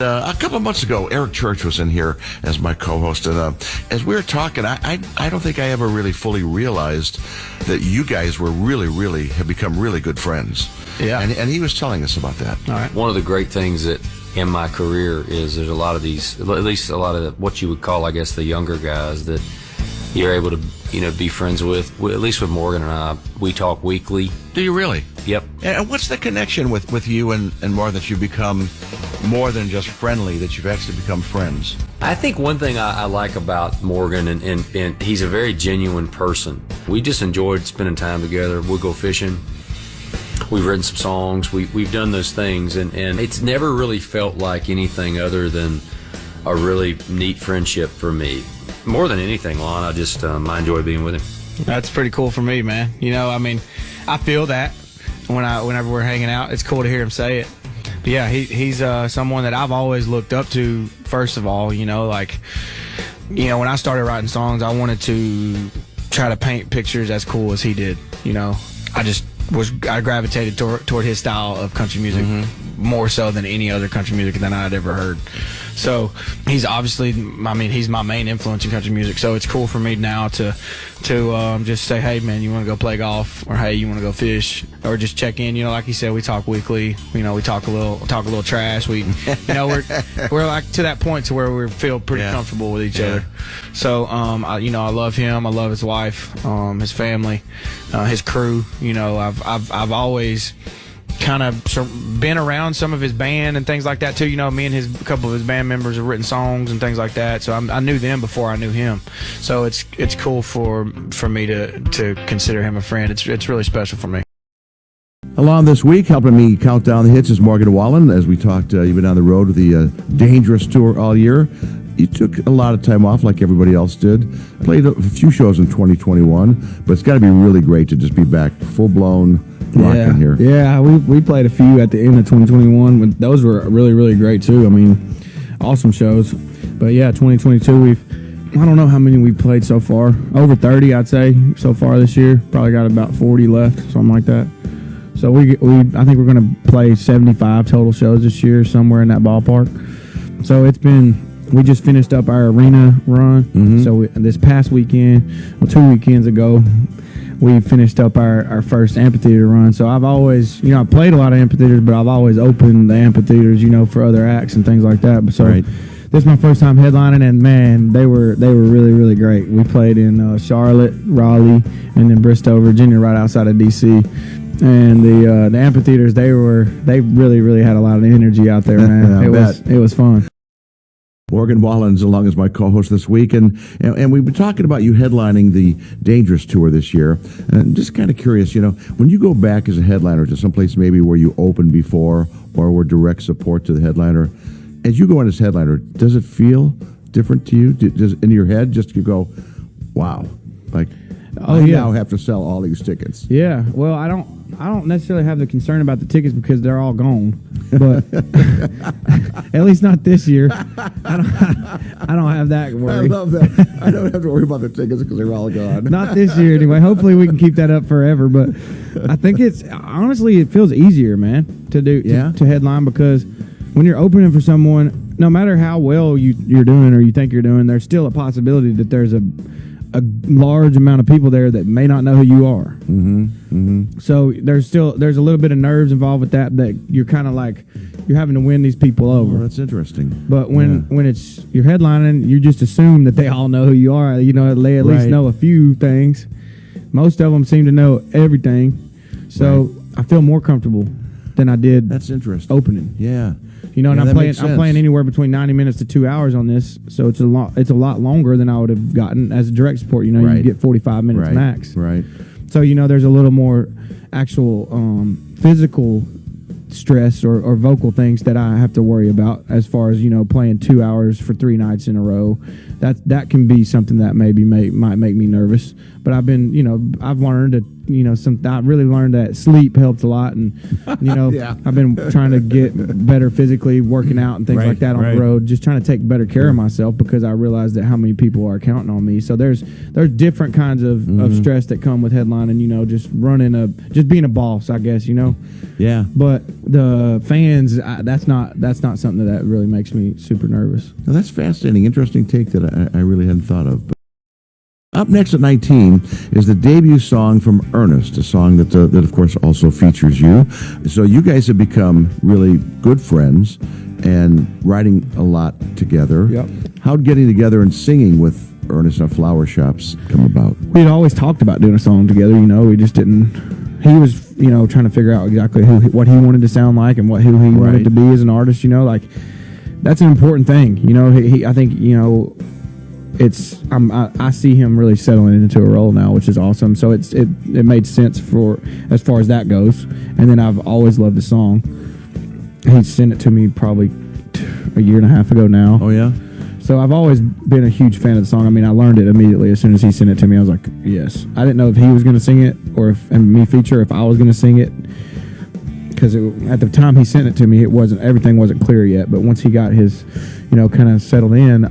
A couple of months ago, Eric Church was in here as my co-host, and as we were talking, I don't think I ever really fully realized that you guys were really have become really good friends. Yeah. And he was telling us about that. All right. One of the great things that in my career is there's a lot of these, at least a lot of what you would call, I guess, the younger guys that you're able to, be friends with. At least with Morgan and I, we talk weekly. Do you really? Yep. And what's the connection with you and more that you've become more than just friendly, that you've actually become friends? I think one thing I like about Morgan, and he's a very genuine person. We just enjoyed spending time together. We'll go fishing. We've written some songs. We've done those things, and it's never really felt like anything other than a really neat friendship for me. More than anything, Lon, I just I enjoy being with him. That's pretty cool for me, man. I feel that whenever we're hanging out. It's cool to hear him say it. But yeah, he's someone that I've always looked up to. First of all, when I started writing songs, I wanted to try to paint pictures as cool as he did. I gravitated toward his style of country music more so than any other country music that I'd ever heard. So he's obviously, he's my main influence in country music. So it's cool for me now to just say, hey man, you want to go play golf, or hey, you want to go fish, or just check in. Like you said, we talk weekly. We talk a little trash. We're like to that point to where we feel pretty comfortable with each other. So I love him. I love his wife, his family, his crew. I've always kind of been around some of his band and things like that too. Me and a couple of his band members have written songs and things like that. So I knew them before I knew him. So it's cool for me to consider him a friend. It's really special for me. Along this week, helping me count down the hits is Morgan Wallen. As we talked, you've been on the road with the Dangerous Tour all year. You took a lot of time off like everybody else did. Played a few shows in 2021, but it's got to be really great to just be back full-blown rocking here. Yeah, we played a few at the end of 2021. But those were really great too. Awesome shows. But yeah, 2022, I don't know how many we've played so far. Over 30, I'd say, so far this year. Probably got about 40 left, something like that. So I think we're going to play 75 total shows this year, somewhere in that ballpark. So we just finished up our arena run. So this past weekend, 2 weekends ago, we finished up our first amphitheater run. So I've always, I've played a lot of amphitheaters, but I've always opened the amphitheaters, for other acts and things like that. So this is my first time headlining, and man, they were really great. We played in Charlotte, Raleigh, and then Bristow, Virginia, right outside of D.C. And the amphitheaters, they really had a lot of energy out there, man. It was fun. Morgan Wallen's along as my co-host this week, and we've been talking about you headlining the Dangerous Tour this year. And just kind of curious, when you go back as a headliner to someplace maybe where you opened before or were direct support to the headliner, as you go in as headliner, does it feel different to you? Does in your head just you go, wow, like I now have to sell all these tickets? Yeah, well, I don't necessarily have the concern about the tickets because they're all gone, but at least not this year. I don't have that worry. I love that. I don't have to worry about the tickets because they're all gone. Not this year anyway. Hopefully we can keep that up forever, but I think honestly it feels easier, man, to headline, because when you're opening for someone, no matter how well you're doing or you think you're doing, there's still a possibility that there's a large amount of people there that may not know who you are. So there's a little bit of nerves involved with that you're kind of like you're having to win these people over. Oh, that's interesting. But when you're headlining, you just assume that they all know who you are. They at least know a few things. Most of them seem to know everything. So I feel more comfortable than I did. That's interesting. Opening. Yeah. And I'm playing anywhere between 90 minutes to 2 hours on this, so it's a lot longer than I would have gotten as a direct support. You get 45 minutes max. Right. So there's a little more actual physical stress or vocal things that I have to worry about as far as playing 2 hours for 3 nights in a row. That can be something that maybe might make me nervous. But I've learned I really learned that sleep helps a lot, and Yeah. I've been trying to get better physically, working out and things like that on the road, just trying to take better care of myself, because I realized that how many people are counting on me. So there's different kinds of stress that come with headlining, just being a boss, I guess, Yeah. But the fans, that's not something that really makes me super nervous. Now, that's fascinating, interesting take that I really hadn't thought of. Up next at 19 is the debut song from Ernest, a song that of course also features you. So you guys have become really good friends and writing a lot together. Yep. How'd getting together and singing with Ernest on Flower Shops come about? We'd always talked about doing a song together, we just didn't. He was, trying to figure out exactly what he wanted to sound like and who he wanted to be as an artist, like that's an important thing. I think, I see him really settling into a role now, which is awesome. So it made sense for as far as that goes. And then I've always loved the song. He sent it to me probably a year and a half ago now. Oh yeah. So I've always been a huge fan of the song. I mean, I learned it immediately as soon as he sent it to me. I was like, yes. I didn't know if he was going to sing it or if I was going to sing it, because at the time he sent it to me, everything wasn't clear yet. But once he got his, kind of settled in,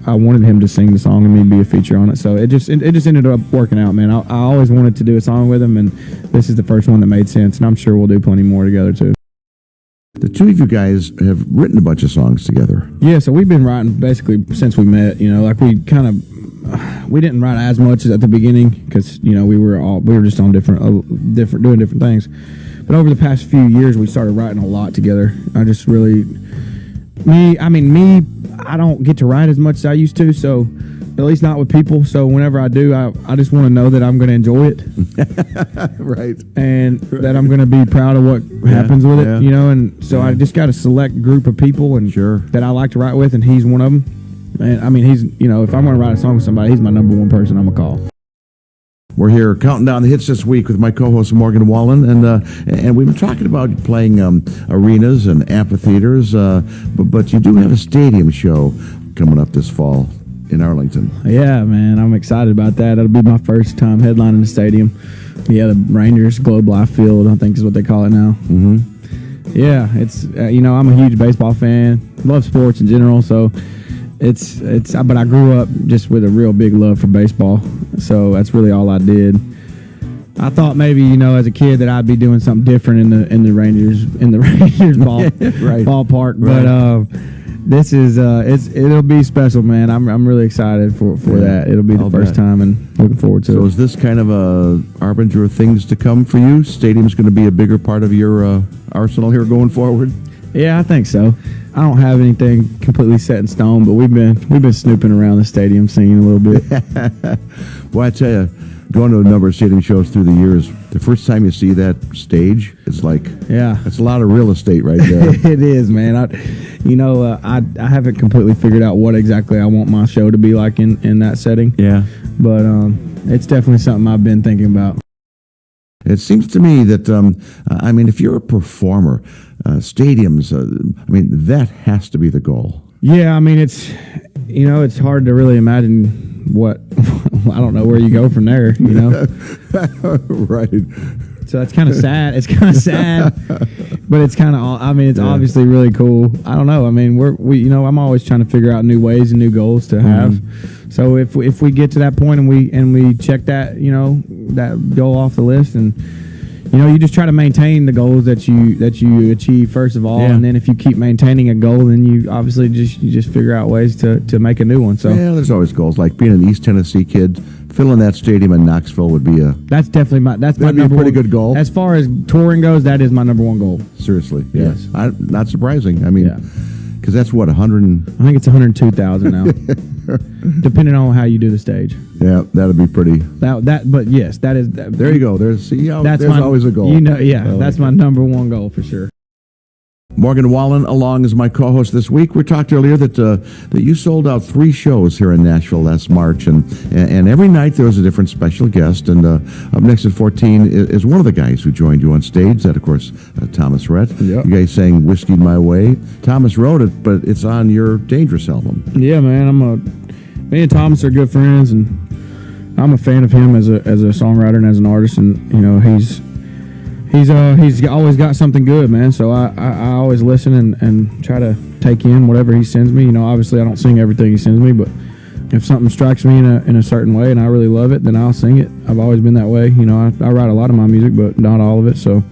I wanted him to sing the song and me be a feature on it. So it just ended up working out, man. I always wanted to do a song with him, and this is the first one that made sense. And I'm sure we'll do plenty more together too. The two of you guys have written a bunch of songs together. Yeah, so we've been writing basically since we met. We didn't write as much as at the beginning, because we were just on different doing different things. But over the past few years, we started writing a lot together. I just really, I don't get to write as much as I used to, so at least not with people. So whenever I do, I just want to know that I'm going to enjoy it. Right. And that I'm going to be proud of what happens with it, and so I just got a select group of people that I like to write with, and he's one of them. And he's, if I'm going to write a song with somebody, he's my number one person I'm going to call. We're here counting down the hits this week with my co-host Morgan Wallen, and we've been talking about playing arenas and amphitheaters, but you do have a stadium show coming up this fall in Arlington. Yeah, man, I'm excited about that. That'll be my first time headlining the stadium. Yeah, the Rangers Globe Life Field, I think is what they call it now. Mm-hmm. Yeah, it's I'm a huge baseball fan. Love sports in general, so but I grew up just with a real big love for baseball, so that's really all I did. I thought maybe as a kid that I'd be doing something different in the Rangers ballpark, but this is it'll be special, man. I'm really excited for that. It'll be the first time, and looking forward to it. So is this kind of a harbinger of things to come for you? Stadium's going to be a bigger part of your arsenal here going forward? Yeah, I think so. I don't have anything completely set in stone, but we've been snooping around the stadium scene a little bit. Well, I tell you, going to a number of stadium shows through the years, the first time you see that stage, it's like, it's a lot of real estate right there. It is, man. I haven't completely figured out what exactly I want my show to be like in that setting. Yeah, but it's definitely something I've been thinking about. It seems to me that, if you're a performer, stadiums, that has to be the goal. Yeah, it's hard to really imagine what, I don't know where you go from there, Right. So that's kind of sad. It's kind of sad, but it's kind of, it's obviously really cool. I don't know. I'm always trying to figure out new ways and new goals to have. So if we get to that point and we check that, that goal off the list, and you just try to maintain the goals that you achieve first of all, and then if you keep maintaining a goal, then you obviously just figure out ways to make a new one. So there's always goals. Like being an East Tennessee kid, filling that stadium in Knoxville would be that's definitely my number pretty good goal. As far as touring goes, that is my number one goal. Seriously, yes. Not surprising. Because that's what 100. I think it's 102,000 now, depending on how you do the stage. Yeah, that'd be pretty. But yes, that is. There you go. There's always a goal. That's my number one goal for sure. Morgan Wallen along as my co-host this week. We talked earlier that you sold out 3 shows here in Nashville last March, and every night there was a different special guest. And up next at 14 is one of the guys who joined you on stage. That, of course, Thomas Rhett. Yep. You guys sang "Whiskey My Way." Thomas wrote it, but it's on your Dangerous album. Yeah, man. Me and Thomas are good friends, and I'm a fan of him as a songwriter and as an artist, and you know he's always got something good, man. So I always listen and try to take in whatever he sends me. You know, obviously I don't sing everything he sends me, but if something strikes me in a certain way and I really love it, then I'll sing it. I've always been that way. You know, I write a lot of my music, but not all of it. So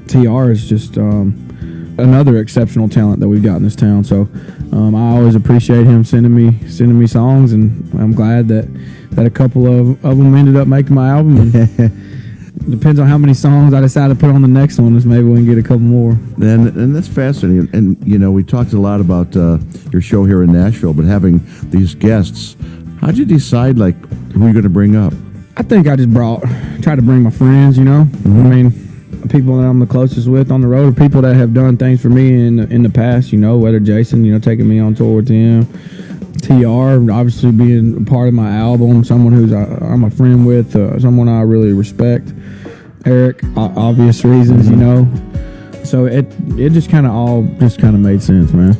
TR is just another exceptional talent that we've got in this town. So I always appreciate him sending me songs, and I'm glad that a couple of them ended up making my album. And depends on how many songs I decide to put on the next one, is maybe we can get a couple more. And that's fascinating. And you know, we talked a lot about your show here in Nashville, but having these guests, how'd you decide like who you're going to bring up? I think I just tried to bring my friends. You know, I mean, people that I'm the closest with on the road, or people that have done things for me in the past. You know, whether Jason, you know, taking me on tour with him. TR, obviously being a part of my album, someone who's I'm a friend with, someone I really respect. Eric, obvious reasons, you know. So it just kind of made sense, man.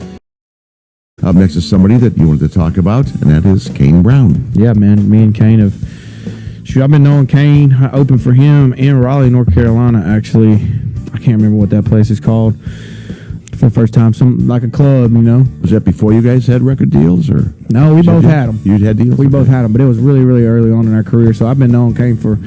Up next is somebody that you wanted to talk about, and that is Kane Brown. Yeah, man. Me and Kane I've been knowing Kane. I opened for him in Raleigh, North Carolina, actually. I can't remember what that place is called. For the first time, some like a club, you know. Was that before you guys had record deals, or? No, we both had them. You'd had deals? We both had them, but it was really, really early on in our career. So I've been knowing Kane for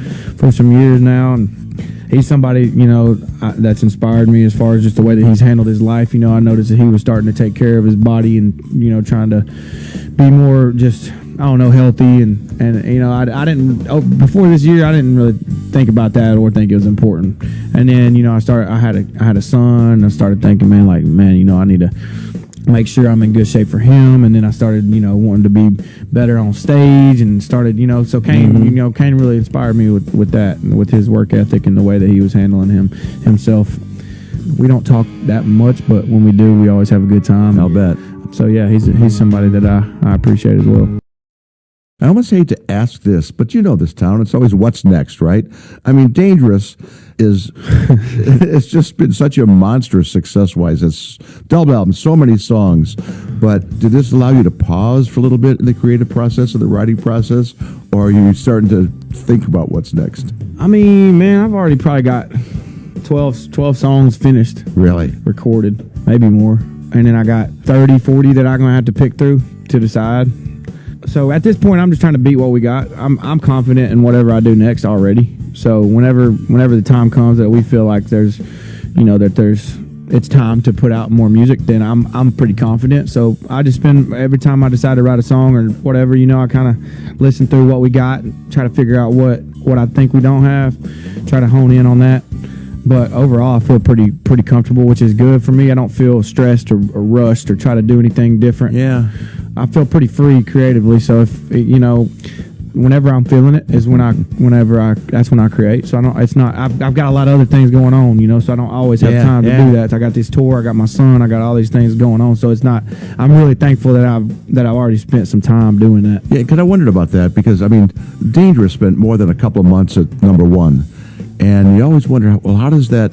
some years now, and he's somebody, you know, that's inspired me as far as just the way that he's handled his life. You know, I noticed that he was starting to take care of his body and, you know, trying to be more just, I don't know, healthy. And you know, I didn't, before this year, I didn't really think about that or think it was important. And then, you know, I had a son. I started thinking, man, you know, I need to make sure I'm in good shape for him. And then I started, you know, wanting to be better on stage, and started, you know, so Kane, you know, Kane really inspired me with that, and with his work ethic and the way that he was handling himself. We don't talk that much, but when we do, we always have a good time. I'll bet. So yeah, he's somebody that I appreciate as well. I almost hate to ask this, but you know this town. It's always what's next, right? I mean, Dangerous is it's just been such a monstrous success-wise. It's double album, so many songs. But did this allow you to pause for a little bit in the creative process or the writing process, or are you starting to think about what's next? I mean, man, I've already probably got 12 songs finished. Really? Recorded, maybe more. And then I got 30, 40 that I'm going to have to pick through to decide. So at this point, I'm just trying to beat what we got. I'm confident in whatever I do next already. So whenever the time comes that we feel like there's it's time to put out more music, then I'm pretty confident. So I just spend, every time I decide to write a song or whatever, you know, I kind of listen through what we got, try to figure out what I think we don't have, try to hone in on that. But overall, I feel pretty comfortable, which is good for me. I don't feel stressed or rushed or try to do anything different. Yeah. I feel pretty free creatively. So if, you know, whenever I'm feeling it is that's when I create. So I've got a lot of other things going on, you know, so I don't always have time to do that. So I got this tour, I got my son, I got all these things going on. So I'm really thankful that I've already spent some time doing that. Yeah, because I wondered about that, because I mean, Dangerous spent more than a couple of months at number one. And you always wonder, well, how does that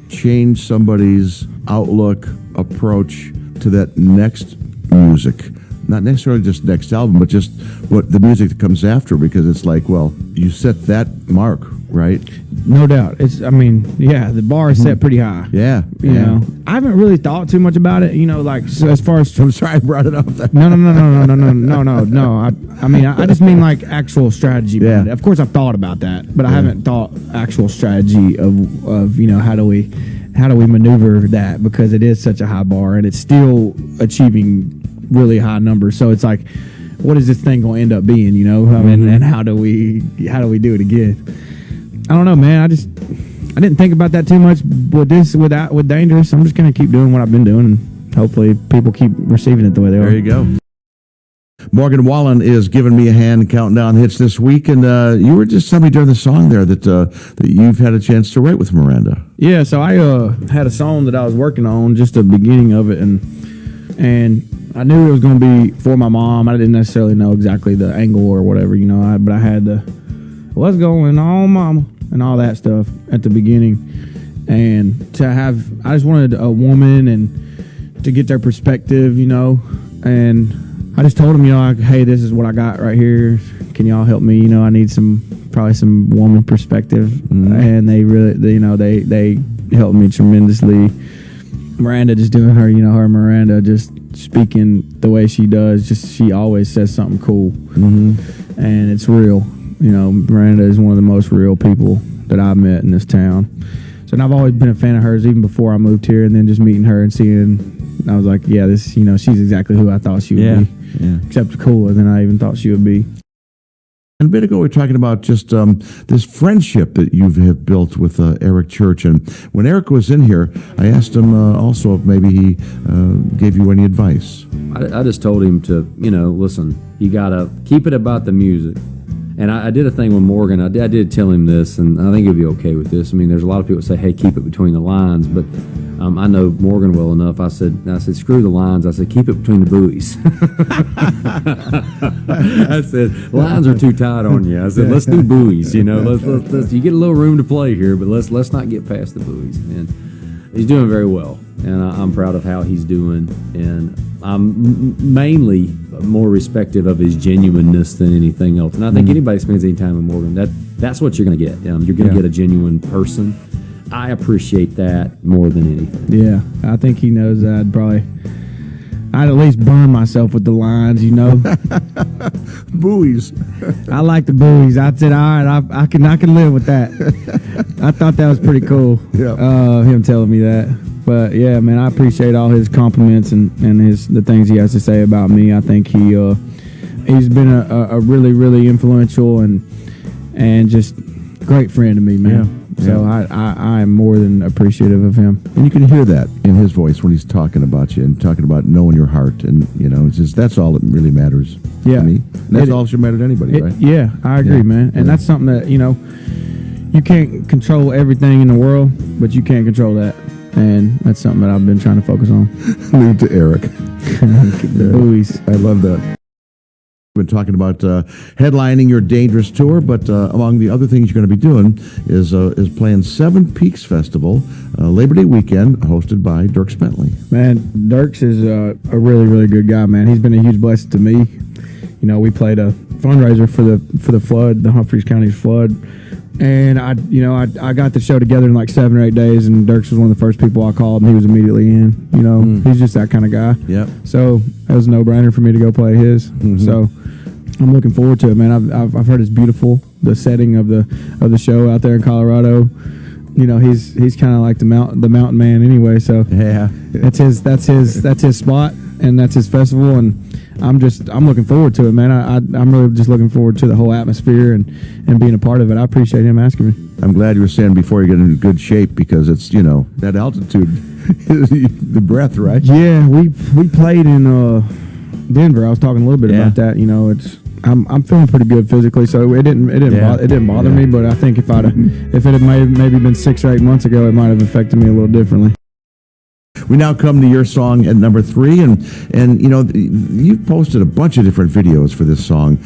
change somebody's outlook, approach to that next music? Not necessarily just next album, but just what the music that comes after, because it's like, well, you set that mark, right? No doubt. The bar is set pretty high. Yeah. You know, I haven't really thought too much about it, you know, like, so as far as... I'm sorry I brought it up. No. I just mean like actual strategy. Yeah. Of course I've thought about that, but I haven't thought actual strategy of, you know, how do we maneuver that, because it is such a high bar and it's still achieving really high numbers. So it's like, what is this thing going to end up being, you know? I mean, and how do we do it again? I don't know, man. I didn't think about that too much with Dangerous. I'm just going to keep doing what I've been doing, and hopefully people keep receiving it the way they are. There you go. Morgan Wallen is giving me a hand counting down hits this week, and you were just telling me during the song there that you've had a chance to write with Miranda. Yeah, so I had a song that I was working on, just the beginning of it, and I knew it was going to be for my mom. I didn't necessarily know exactly the angle or whatever, you know, but I had the "What's going on, mama?" and all that stuff at the beginning, and I just wanted a woman and to get their perspective, you know, and I just told them, you know, like, hey, this is what I got right here. Can can y'all help me? I need probably some woman perspective. And they really, they helped me tremendously. Miranda just doing her, her Miranda just speaking the way she does. Just she always says something cool, and it's real. Miranda is one of the most real people that I've met in this town. So, and I've always been a fan of hers, even before I moved here. And then just meeting her and seeing, I was like, yeah, this, she's exactly who I thought she would be. Yeah. Except cooler than I even thought she would be. And a bit ago, we were talking about just this friendship that you have built with Eric Church. And when Eric was in here, I asked him also if maybe he gave you any advice. I just told him to, listen, you got to keep it about the music. And I did a thing with Morgan. I did tell him this, and I think he'll be okay with this. I mean, there's a lot of people that say, hey, keep it between the lines. But I know Morgan well enough. I said, screw the lines. I said, keep it between the buoys. I said, lines are too tight on you. I said, let's do buoys. Let's, you get a little room to play here, but let's not get past the buoys. And he's doing very well, and I'm proud of how he's doing. And I'm mainly more respective of his genuineness than anything else. And I think anybody spends any time with Morgan, that's what you're going to get. You're going to get a genuine person. I appreciate that more than anything. Yeah, I think he knows that I'd at least burn myself with the lines, Buoys. I like the buoys. I said, all right, I can live with that. I thought that was pretty cool. Yeah. Him telling me that. But yeah, man, I appreciate all his compliments and the things he has to say about me. I think he's been a really, really influential and just great friend to me, man. Yeah. So I am more than appreciative of him. And you can hear that in his voice when he's talking about you and talking about knowing your heart. And, it's just, that's all that really matters to me. And that's all that should matter to anybody, right? Yeah, I agree, man. And that's something that, you can't control everything in the world, but you can't control that. And that's something that I've been trying to focus on. Leave it to Eric. The buoys. I love that. We've been talking about headlining your Dangerous tour, but among the other things you're going to be doing is playing Seven Peaks Festival, Labor Day weekend, hosted by Dierks Bentley. Man, Dierks is a really, really good guy, man. He's been a huge blessing to me. We played a fundraiser for the flood, the Humphreys County flood. And I got the show together in like 7 or 8 days, and Dierks was one of the first people I called, and he was immediately in. He's just that kind of guy. Yep. So it was a no-brainer for me to go play his. So I'm looking forward to it, man. I've heard it's beautiful, the setting of the show out there in Colorado. He's kind of like the mountain man anyway. So yeah, that's his spot, and that's his festival, and I'm looking forward to it, man. I'm really just looking forward to the whole atmosphere and being a part of it. I appreciate him asking me. I'm glad you were saying before you get into good shape, because it's, that altitude, the breath, right? Yeah, we played in Denver. I was talking a little bit about that. I'm feeling pretty good physically, so it didn't bother me. But I think if it had maybe been 6 or 8 months ago, it might have affected me a little differently. We now come to your song at number 3, and you've posted a bunch of different videos for this song.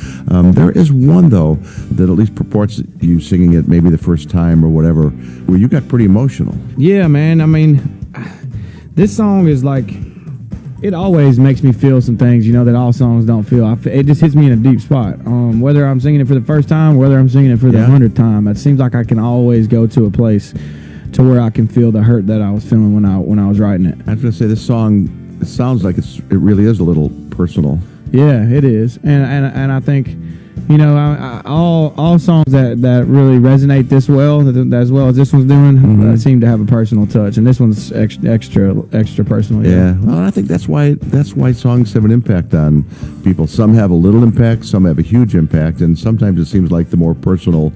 There is one, though, that at least purports you singing it maybe the first time or whatever, where you got pretty emotional. Yeah, man. I mean, this song is like, it always makes me feel some things, that all songs don't feel. It just hits me in a deep spot. Whether I'm singing it for the first time, whether I'm singing it for the 100th time, it seems like I can always go to a place to where I can feel the hurt that I was feeling when I was writing it. I was going to say, this song, it sounds like it really is a little personal. Yeah, it is, and I think, all songs that really resonate this well, as well as this one's doing, seem to have a personal touch, and this one's extra personal. Yeah, well, I think that's why songs have an impact on people. Some have a little impact, some have a huge impact, and sometimes it seems like the more personal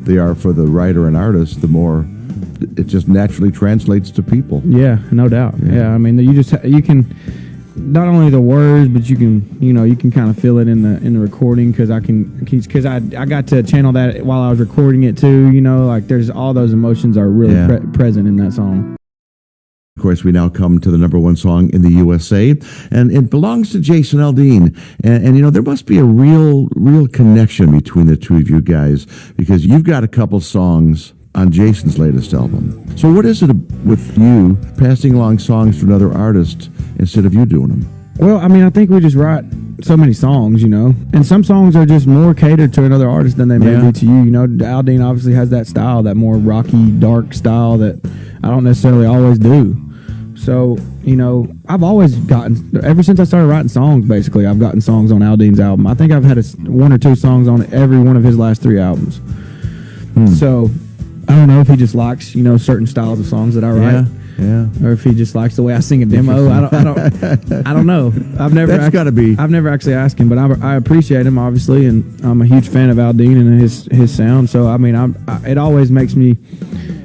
they are for the writer and artist, the more it just naturally translates to people. Yeah, no doubt. Yeah, I mean, you can not only the words, but you can kind of feel it in the recording, because I got to channel that while I was recording it too. Like there's all those emotions are really present in that song. Of course, we now come to the number 1 song in the USA, and it belongs to Jason Aldean. And there must be a real connection between the two of you guys, because you've got a couple songs on Jason's latest album. So what is it with you passing along songs to another artist instead of you doing them? Well, I mean, I think we just write so many songs, you know, and some songs are just more catered to another artist than they may be to you. You know, Aldean obviously has that style, that more rocky, dark style that I don't necessarily always do. So, you know, I've always gotten, ever since I started writing songs, basically, I've gotten songs on Aldean's album. I think I've had one or two songs on every one of his last 3 albums. So, I don't know if he just likes, you know, certain styles of songs that I write. Yeah. Or if he just likes the way I sing a demo. I don't know. I've never actually asked him, but I appreciate him, obviously, and I'm a huge fan of Aldean and his sound. So, I mean, it always makes me,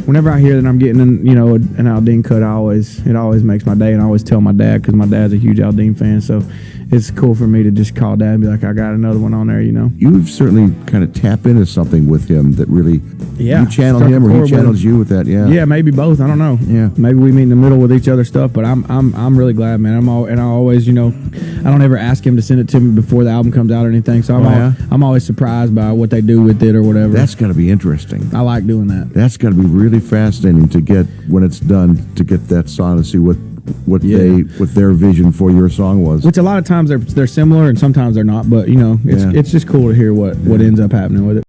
whenever I hear that I'm getting an Aldean cut, it always makes my day, and I always tell my dad, because my dad's a huge Aldean fan. So it's cool for me to just call Dad and be like, I got another one on there, you know. You've certainly kind of tap into something with him that really, you channel him or he channels you with that, Yeah, maybe both. I don't know. Yeah, maybe we meet in the middle with each other stuff. But I'm really glad, man. I always, you know, I don't ever ask him to send it to me before the album comes out or anything. So I'm always surprised by what they do with it or whatever. That's got to be interesting. I like doing that. That's got to be really fascinating to get, when it's done, to get that song and see what their vision for your song was. Which a lot of times they're similar and sometimes they're not, but you know, it's just cool to hear what ends up happening with it.